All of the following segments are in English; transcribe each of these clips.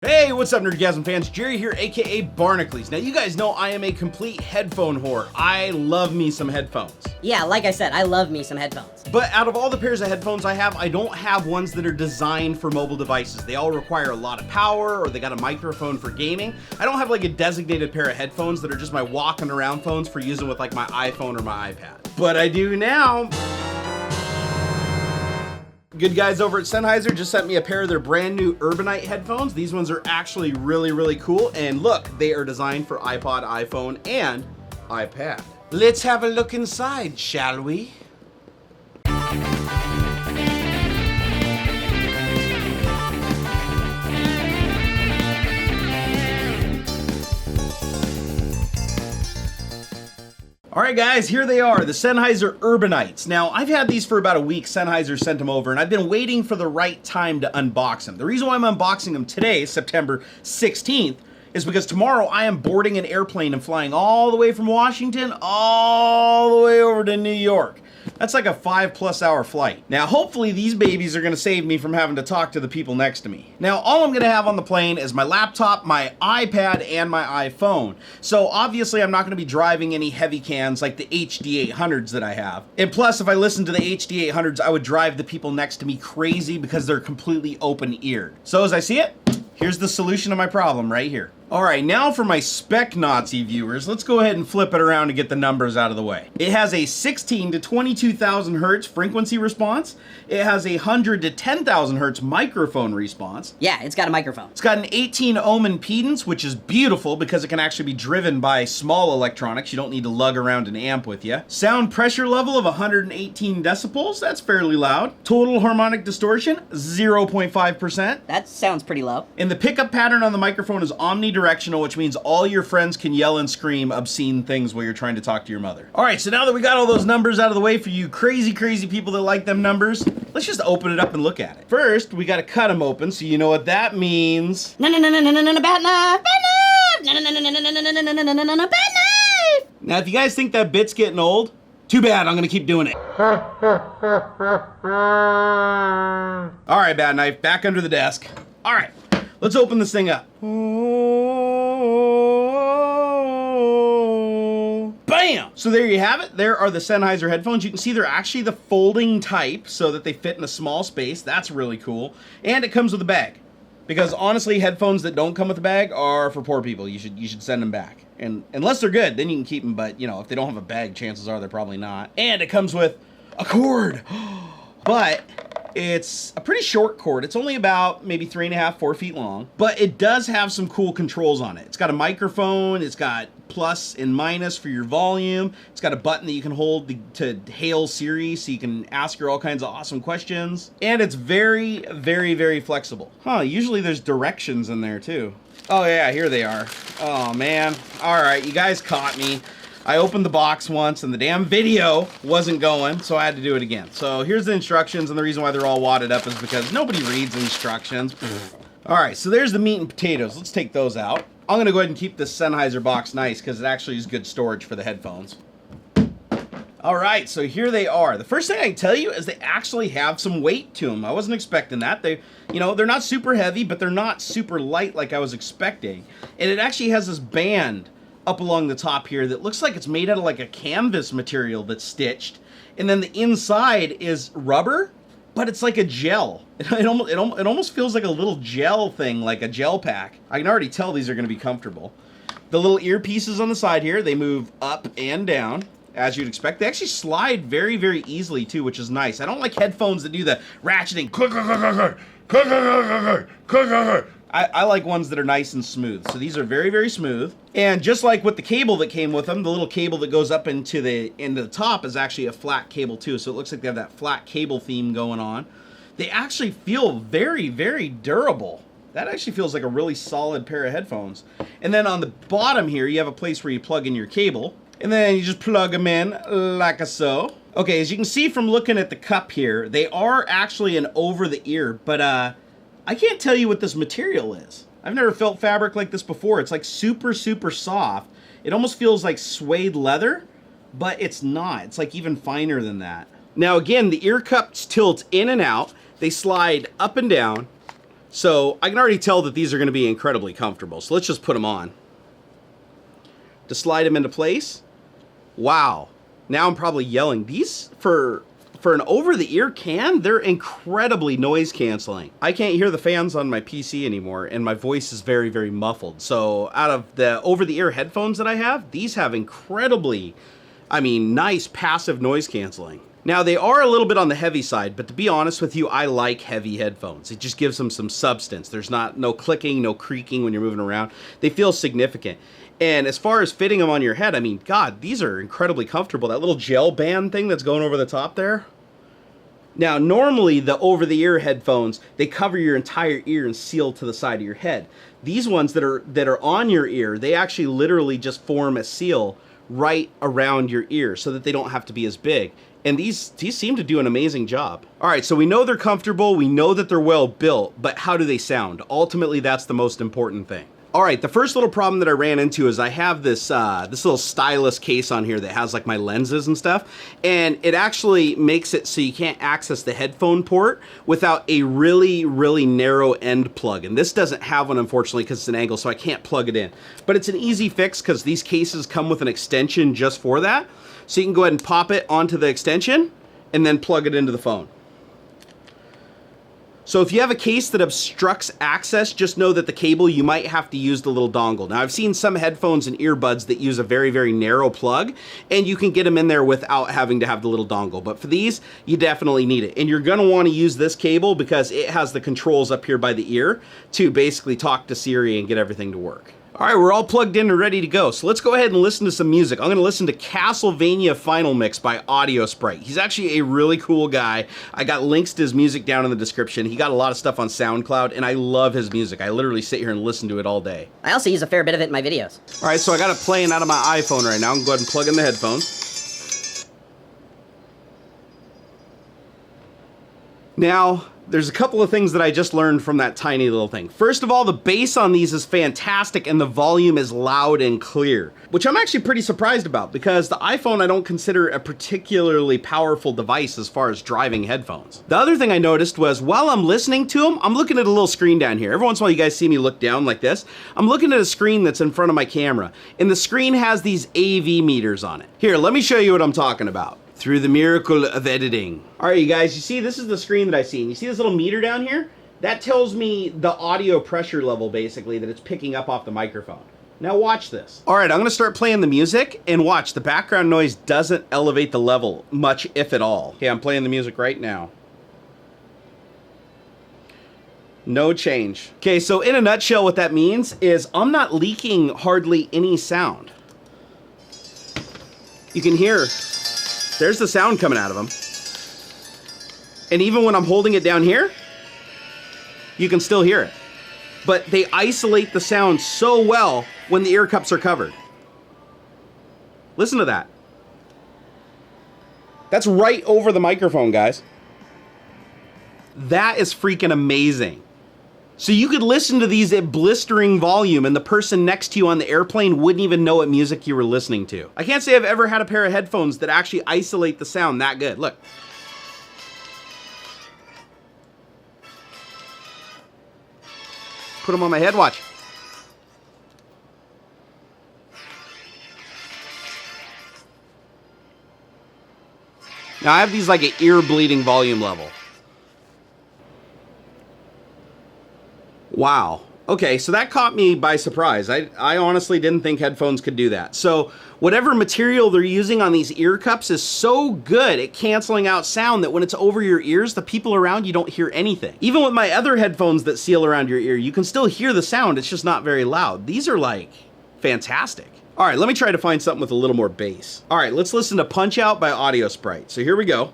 Hey, what's up, Nerdgasm fans? Jerry here, aka Barnacules. Now, you guys know I am a complete headphone whore. I love me some headphones. Yeah, like I said, I love me some headphones. But out of all the pairs of headphones I have, I don't have ones that are designed for mobile devices. They all require a lot of power, or they got a microphone for gaming. I don't have like a designated pair of headphones that are just my walking around phones for using with like my iPhone or my iPad. But I do now. Good guys over at Sennheiser just sent me a pair of their brand new Urbanite headphones. These ones are actually really cool, and look, they are designed for iPod, iPhone, and iPad. Let's have a look inside, shall we? All right, guys, here they are, the Sennheiser Urbanites. Now, I've had these for about a week. Sennheiser sent them over, and I've been waiting for the right time to unbox them. The reason why I'm unboxing them today, September 16th, is because tomorrow I am boarding an airplane and flying all the way from Washington all the way over to New York. That's like a 5+ hour flight. Now, hopefully these babies are gonna save me from having to talk to the people next to me. Now, all I'm gonna have on the plane is my laptop, my iPad, and my iPhone. So obviously I'm not gonna be driving any heavy cans like the HD800s that I have. And plus, if I listen to the HD800s, I would drive the people next to me crazy because they're completely open-eared. So as I see it, here's the solution to my problem right here. All right, now for my spec Nazi viewers, let's go ahead and flip it around to get the numbers out of the way. It has a 16 to 22,000 hertz frequency response. It has a 100 to 10,000 hertz microphone response. Yeah, it's got a microphone. It's got an 18 ohm impedance, which is beautiful because it can actually be driven by small electronics. You don't need to lug around an amp with you. Sound pressure level of 118 decibels. That's fairly loud. Total harmonic distortion, 0.5%. That sounds pretty low. And the pickup pattern on the microphone is omnidirectional, which means all your friends can yell and scream obscene things while you're trying to talk to your mother. All right, so now that we got all those numbers out of the way for you crazy people that like them numbers, let's just open it up and look at it. First, we gotta cut them open, so you know what that means. No, bad knife, bad knife. No, bad knife. Now, if you guys think that bit's getting old, too bad, I'm gonna keep doing it. All right, bad knife, back under the desk. All right, let's open this thing up. Bam! So there you have it. There are the Sennheiser headphones. You can see they're actually the folding type so that they fit in a small space. That's really cool. And it comes with a bag. Because honestly, headphones that don't come with a bag are for poor people. You should send them back. And unless they're good, then you can keep them. But, you know, if they don't have a bag, chances are they're probably not. And it comes with a cord. But it's a pretty short cord. It's only about maybe 3.5, 4 feet long. But it does have some cool controls on it. It's got a microphone. It's got plus and minus for your volume. It's got a button that you can hold to hail Siri so you can ask her all kinds of awesome questions. And it's very flexible. Usually there's directions in there too. Oh yeah, here they are. Oh man. All right, you guys caught me. I opened the box once and the damn video wasn't going, so I had to do it again. So here's the instructions, and the reason why they're all wadded up is because nobody reads instructions. All right, so there's the meat and potatoes. Let's take those out. I'm gonna go ahead and keep this Sennheiser box nice because it actually is good storage for the headphones. All right, so here they are. The first thing I can tell you is they actually have some weight to them. I wasn't expecting that. They're not super heavy, but they're not super light like I was expecting. And it actually has this band up along the top here that looks like it's made out of like a canvas material that's stitched. And then the inside is rubber, but it's like a gel. It almost feels like a little gel thing, like a gel pack. I can already tell these are gonna be comfortable. The little earpieces on the side here, they move up and down, as you'd expect. They actually slide very easily too, which is nice. I don't like headphones that do the ratcheting. I like ones that are nice and smooth. So these are very smooth. And just like with the cable that came with them, the little cable that goes up into the top is actually a flat cable too. So it looks like they have that flat cable theme going on. They actually feel very durable. That actually feels like a really solid pair of headphones. And then on the bottom here, you have a place where you plug in your cable. And then you just plug them in like so. Okay, as you can see from looking at the cup here, they are actually an over the ear, but I can't tell you what this material is. I've never felt fabric like this before. It's like super soft. It almost feels like suede leather, but it's not. It's like even finer than that. Now again, the ear cups tilt in and out. They slide up and down. So I can already tell that these are going to be incredibly comfortable. So let's just put them on. To slide them into place. Wow. Now I'm probably yelling. These, for an over-the-ear can, they're incredibly noise canceling. I can't hear the fans on my PC anymore, and my voice is very, very muffled. So out of the over-the-ear headphones that I have, these have incredibly, nice passive noise canceling. Now, they are a little bit on the heavy side, but to be honest with you, I like heavy headphones. It just gives them some substance. There's no clicking, no creaking when you're moving around. They feel significant. And as far as fitting them on your head, God, these are incredibly comfortable. That little gel band thing that's going over the top there. Now, normally the over-the-ear headphones, they cover your entire ear and seal to the side of your head. These ones that are on your ear, they actually literally just form a seal right around your ear so that they don't have to be as big. And these seem to do an amazing job. All right, so we know they're comfortable, we know that they're well built, but how do they sound? Ultimately, that's the most important thing. All right, the first little problem that I ran into is I have this this little stylus case on here that has like my lenses and stuff, and it actually makes it so you can't access the headphone port without a really, really narrow end plug. And this doesn't have one, unfortunately, because it's an angle, so I can't plug it in. But it's an easy fix because these cases come with an extension just for that. So you can go ahead and pop it onto the extension and then plug it into the phone. So if you have a case that obstructs access, just know that the cable, you might have to use the little dongle. Now, I've seen some headphones and earbuds that use a very, very narrow plug, and you can get them in there without having to have the little dongle. But for these, you definitely need it. And you're gonna wanna use this cable because it has the controls up here by the ear to basically talk to Siri and get everything to work. All right, we're all plugged in and ready to go. So let's go ahead and listen to some music. I'm gonna listen to Castlevania Final Mix by Audio Sprite. He's actually a really cool guy. I got links to his music down in the description. He got a lot of stuff on SoundCloud, and I love his music. I literally sit here and listen to it all day. I also use a fair bit of it in my videos. All right, so I got it playing out of my iPhone right now. I'm gonna go ahead and plug in the headphones. Now, there's a couple of things that I just learned from that tiny little thing. First of all, the bass on these is fantastic and the volume is loud and clear, which I'm actually pretty surprised about because the iPhone I don't consider a particularly powerful device as far as driving headphones. The other thing I noticed was while I'm listening to them, I'm looking at a little screen down here. Every once in a while you guys see me look down like this. I'm looking at a screen that's in front of my camera, and the screen has these AV meters on it. Here, let me show you what I'm talking about. Through the miracle of editing. All right, you guys, you see this is the screen that I see. And you see this little meter down here? That tells me the audio pressure level, basically, that it's picking up off the microphone. Now watch this. All right, I'm gonna start playing the music, and watch, the background noise doesn't elevate the level much, if at all. Okay, I'm playing the music right now. No change. Okay, so in a nutshell, what that means is I'm not leaking hardly any sound. You can hear, there's the sound coming out of them. And even when I'm holding it down here, you can still hear it. But they isolate the sound so well when the ear cups are covered. Listen to that. That's right over the microphone, guys. That is freaking amazing. So you could listen to these at blistering volume and the person next to you on the airplane wouldn't even know what music you were listening to. I can't say I've ever had a pair of headphones that actually isolate the sound that good. Look. Put them on my head, watch. Now I have these like at ear bleeding volume level. Wow. Okay, so that caught me by surprise. I honestly didn't think headphones could do that. So whatever material they're using on these ear cups is so good at canceling out sound that when it's over your ears, the people around you don't hear anything. Even with my other headphones that seal around your ear, you can still hear the sound. It's just not very loud. These are like fantastic. All right, let me try to find something with a little more bass. All right, let's listen to Punch Out by Audio Sprite. So here we go.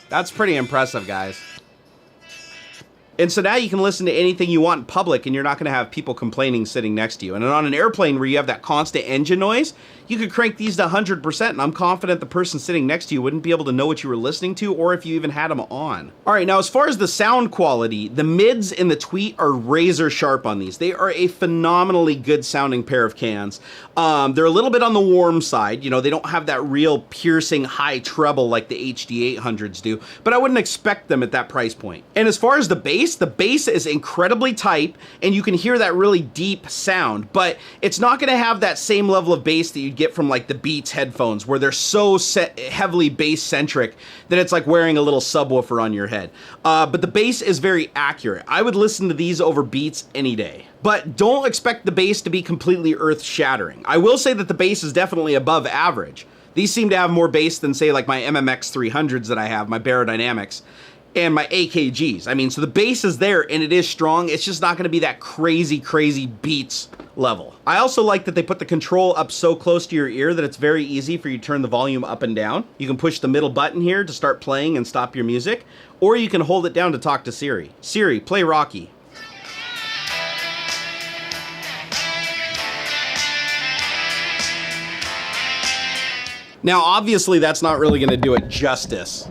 That's pretty impressive, guys. And so now you can listen to anything you want in public and you're not gonna have people complaining sitting next to you. And on an airplane where you have that constant engine noise, you could crank these to 100% and I'm confident the person sitting next to you wouldn't be able to know what you were listening to or if you even had them on. All right, now as far as the sound quality, the mids and the tweet are razor sharp on these. They are a phenomenally good sounding pair of cans. They're a little bit on the warm side. You know, they don't have that real piercing high treble like the HD 800s do, but I wouldn't expect them at that price point. And as far as the bass is incredibly tight and you can hear that really deep sound, but it's not gonna have that same level of bass that you'd get from like the Beats headphones where they're so heavily bass centric that it's like wearing a little subwoofer on your head. But the bass is very accurate. I would listen to these over Beats any day. But don't expect the bass to be completely earth-shattering. I will say that the bass is definitely above average. These seem to have more bass than, say, like my MMX 300s that I have, my Barodynamics, and my AKGs. I mean, so the bass is there and it is strong. It's just not gonna be that crazy, crazy Beats level. I also like that they put the control up so close to your ear that it's very easy for you to turn the volume up and down. You can push the middle button here to start playing and stop your music, or you can hold it down to talk to Siri. Siri, play Rocky. Now, obviously, that's not really gonna do it justice,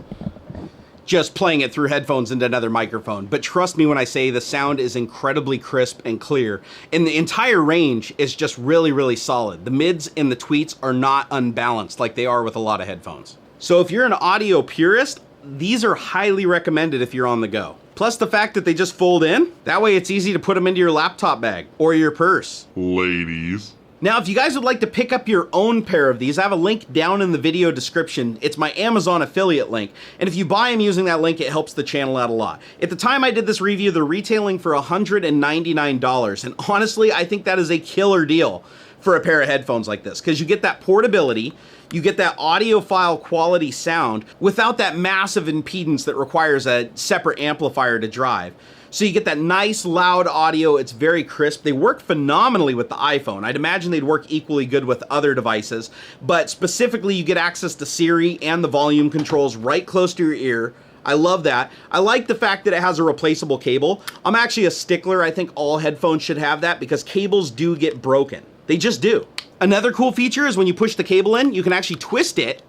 just playing it through headphones into another microphone. But trust me when I say the sound is incredibly crisp and clear. And the entire range is just really, really solid. The mids and the tweets are not unbalanced like they are with a lot of headphones. So if you're an audio purist, these are highly recommended if you're on the go. Plus the fact that they just fold in, that way it's easy to put them into your laptop bag or your purse. Ladies. Now, if you guys would like to pick up your own pair of these, I have a link down in the video description. It's my Amazon affiliate link. And if you buy them using that link, it helps the channel out a lot. At the time I did this review, they're retailing for $199. And honestly, I think that is a killer deal for a pair of headphones like this, because you get that portability, you get that audiophile quality sound without that massive impedance that requires a separate amplifier to drive. So you get that nice loud audio, it's very crisp. They work phenomenally with the iPhone. I'd imagine they'd work equally good with other devices, but specifically you get access to Siri and the volume controls right close to your ear. I love that. I like the fact that it has a replaceable cable. I'm actually a stickler. I think all headphones should have that because cables do get broken. They just do. Another cool feature is when you push the cable in, you can actually twist it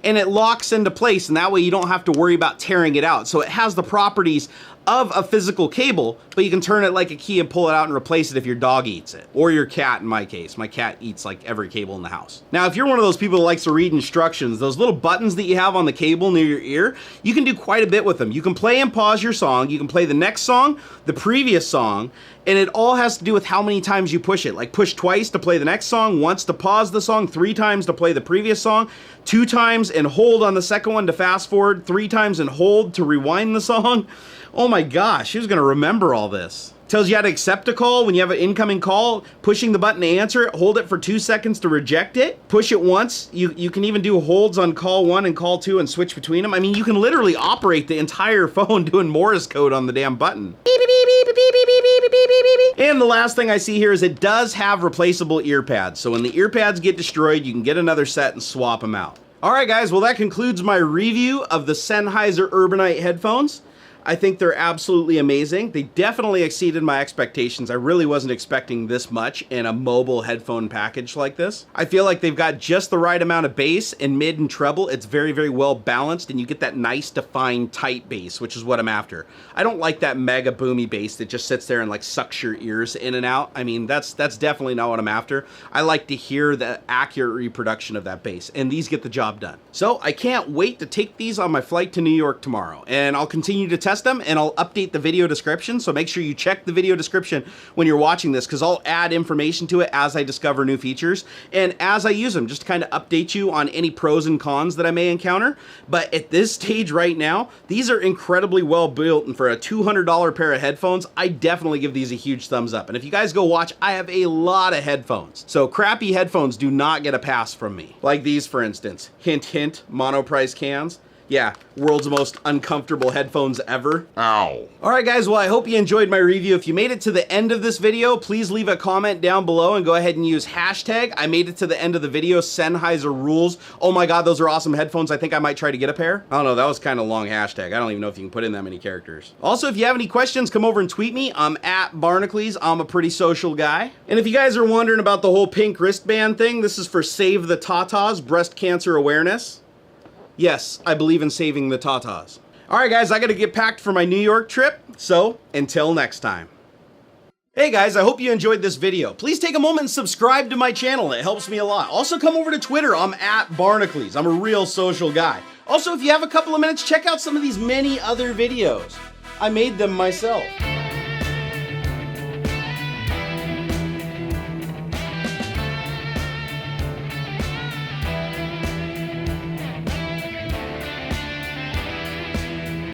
and it locks into place, and that way you don't have to worry about tearing it out. So it has the properties of a physical cable, but you can turn it like a key and pull it out and replace it if your dog eats it. Or your cat, in my case. My cat eats like every cable in the house. Now, if you're one of those people that likes to read instructions, those little buttons that you have on the cable near your ear, you can do quite a bit with them. You can play and pause your song, you can play the next song, the previous song, and it all has to do with how many times you push it. Like push twice to play the next song, once to pause the song, 3 times to play the previous song, 2 times and hold on the second one to fast forward, 3 times and hold to rewind the song. Oh my gosh, who's gonna remember all this? Tells you how to accept a call when you have an incoming call, pushing the button to answer it, hold it for 2 seconds to reject it, push it once. You can even do holds on call 1 and call 2 and switch between them. I mean, you can literally operate the entire phone doing Morse code on the damn button. And the last thing I see here is it does have replaceable ear pads. So when the ear pads get destroyed, you can get another set and swap them out. All right, guys, well, that concludes my review of the Sennheiser Urbanite headphones. I think they're absolutely amazing. They definitely exceeded my expectations. I really wasn't expecting this much in a mobile headphone package like this. I feel like they've got just the right amount of bass and mid and treble. It's very, very well balanced, and you get that nice defined tight bass, which is what I'm after. I don't like that mega boomy bass that just sits there and like sucks your ears in and out. I mean, that's definitely not what I'm after. I like to hear the accurate reproduction of that bass, and these get the job done. So I can't wait to take these on my flight to New York tomorrow, and I'll continue to test them, and I'll update the video description, so make sure you check the video description when you're watching this, because I'll add information to it as I discover new features and as I use them, just to kind of update you on any pros and cons that I may encounter. But at this stage right now, these are incredibly well built, and for a $200 pair of headphones, I definitely give these a huge thumbs up. And if you guys go watch, I have a lot of headphones, so crappy headphones do not get a pass from me. Like these, for instance. Hint, hint, monoprice cans. Yeah, world's most uncomfortable headphones ever. Ow. All right, guys, well, I hope you enjoyed my review. If you made it to the end of this video, please leave a comment down below and go ahead and use hashtag I made it to the end of the video, Sennheiser rules. Oh my God, those are awesome headphones. I think I might try to get a pair. I don't know, that was kind of long hashtag. I don't even know if you can put in that many characters. Also, if you have any questions, come over and tweet me. I'm at Barnacules. I'm a pretty social guy. And if you guys are wondering about the whole pink wristband thing, this is for Save the Tatas, breast cancer awareness. Yes, I believe in saving the tatas. All right, guys, I gotta get packed for my New York trip, so until next time. Hey guys, I hope you enjoyed this video. Please take a moment and subscribe to my channel, it helps me a lot. Also come over to Twitter, I'm at Barnacules. I'm a real social guy. Also, if you have a couple of minutes, check out some of these many other videos. I made them myself.